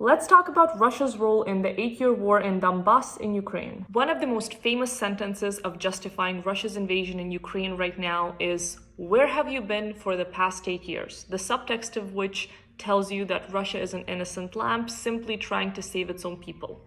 Let's talk about Russia's role in the 8-year war in Donbas in Ukraine. One of the most famous sentences of justifying Russia's invasion in Ukraine right now is, "Where have you been for the past 8 years?" The subtext of which tells you that Russia is an innocent lamb simply trying to save its own people.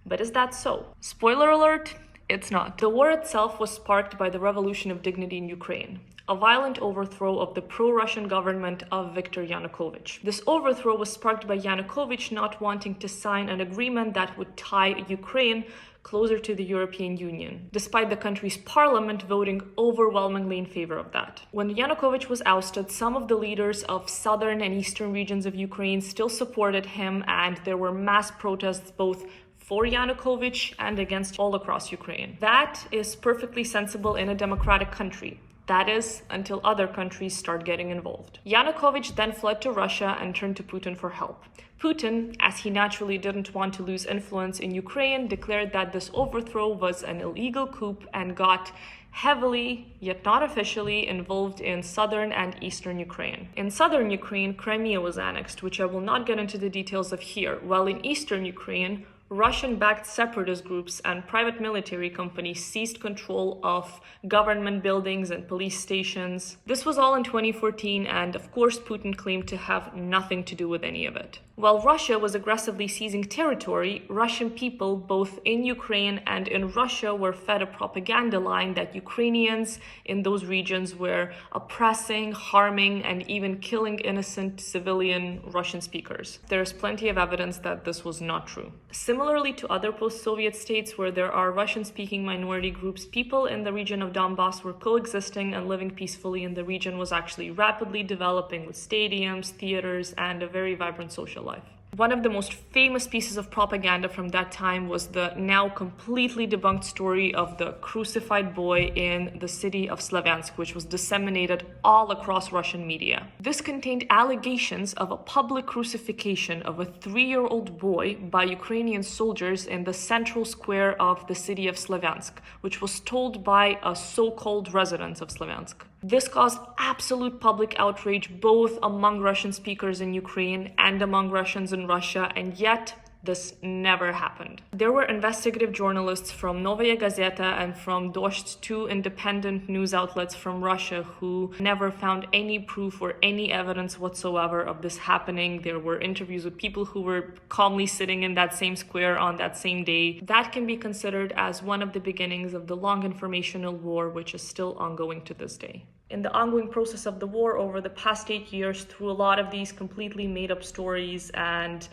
But is that so? Spoiler alert, it's not. The war itself was sparked by the Revolution of Dignity in Ukraine, a violent overthrow of the pro-Russian government of Viktor Yanukovych. This overthrow was sparked by Yanukovych not wanting to sign an agreement that would tie Ukraine closer to the European Union, despite the country's parliament voting overwhelmingly in favor of that. When Yanukovych was ousted, some of the leaders of southern and eastern regions of Ukraine still supported him, and there were mass protests both for Yanukovych and against all across Ukraine. That is perfectly sensible in a democratic country. That is, until other countries start getting involved. Yanukovych then fled to Russia and turned to Putin for help. Putin, as he naturally didn't want to lose influence in Ukraine, declared that this overthrow was an illegal coup and got heavily, yet not officially, involved in southern and eastern Ukraine. In southern Ukraine, Crimea was annexed, which I will not get into the details of here, while in eastern Ukraine, Russian-backed separatist groups and private military companies seized control of government buildings and police stations. This was all in 2014, and of course Putin claimed to have nothing to do with any of it. While Russia was aggressively seizing territory, Russian people, both in Ukraine and in Russia, were fed a propaganda line that Ukrainians in those regions were oppressing, harming, and even killing innocent civilian Russian speakers. There is plenty of evidence that this was not true. Similarly to other post-Soviet states where there are Russian-speaking minority groups, people in the region of Donbas were coexisting and living peacefully, and the region was actually rapidly developing with stadiums, theaters, and a very vibrant social life. One of the most famous pieces of propaganda from that time was the now completely debunked story of the crucified boy in the city of Slavyansk, which was disseminated all across Russian media. This contained allegations of a public crucifixion of a 3-year-old boy by Ukrainian soldiers in the central square of the city of Slavyansk, which was told by a so-called resident of Slavyansk. This caused absolute public outrage both among Russian speakers in Ukraine and among Russians in Russia, and yet this never happened. There were investigative journalists from Novaya Gazeta and from Dozhd, two independent news outlets from Russia, who never found any proof or any evidence whatsoever of this happening. There were interviews with people who were calmly sitting in that same square on that same day. That can be considered as one of the beginnings of the long informational war, which is still ongoing to this day. In the ongoing process of the war over the past 8 years, through a lot of these completely made-up stories and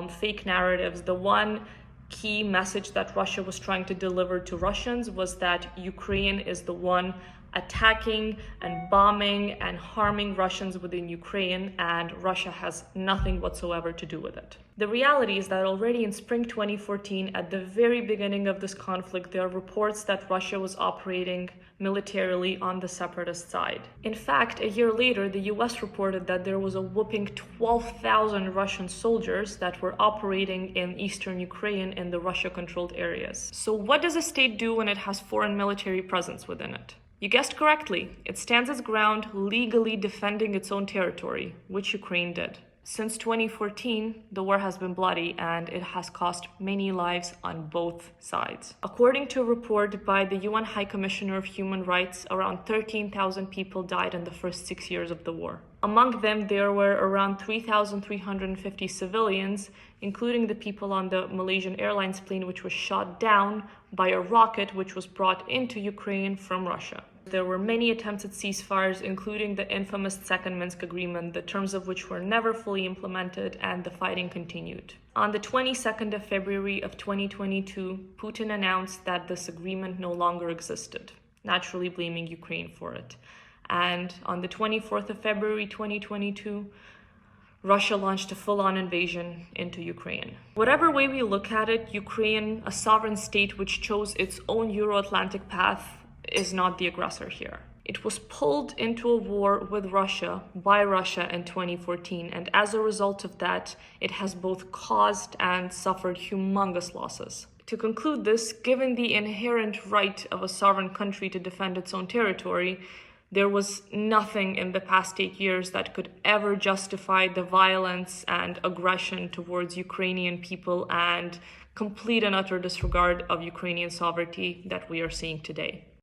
fake narratives, the one key message that Russia was trying to deliver to Russians was that Ukraine is the one attacking and bombing and harming Russians within Ukraine, and Russia has nothing whatsoever to do with it. The reality is that already in spring 2014, at the very beginning of this conflict, there are reports that Russia was operating militarily on the separatist side. In fact, a year later, the US reported that there was a whopping 12,000 Russian soldiers that were operating in eastern Ukraine in the Russia-controlled areas. So what does a state do when it has foreign military presence within it? You guessed correctly. It stands its ground, legally defending its own territory, which Ukraine did. Since 2014, the war has been bloody and it has cost many lives on both sides. According to a report by the UN High Commissioner of Human Rights, around 13,000 people died in the first 6 years of the war. Among them, there were around 3,350 civilians, including the people on the Malaysian Airlines plane, which was shot down by a rocket which was brought into Ukraine from Russia. There were many attempts at ceasefires, including the infamous Second Minsk Agreement, the terms of which were never fully implemented, and the fighting continued. On the 22nd of February of 2022, Putin announced that this agreement no longer existed, naturally blaming Ukraine for it. And on the 24th of February 2022, Russia launched a full-on invasion into Ukraine. Whatever way we look at it, Ukraine, a sovereign state which chose its own Euro-Atlantic path, is not the aggressor here. It was pulled into a war with Russia by Russia in 2014, and as a result of that, it has both caused and suffered humongous losses. To conclude this, given the inherent right of a sovereign country to defend its own territory, There was nothing in the past 8 years that could ever justify the violence and aggression towards Ukrainian people and complete and utter disregard of Ukrainian sovereignty that we are seeing today.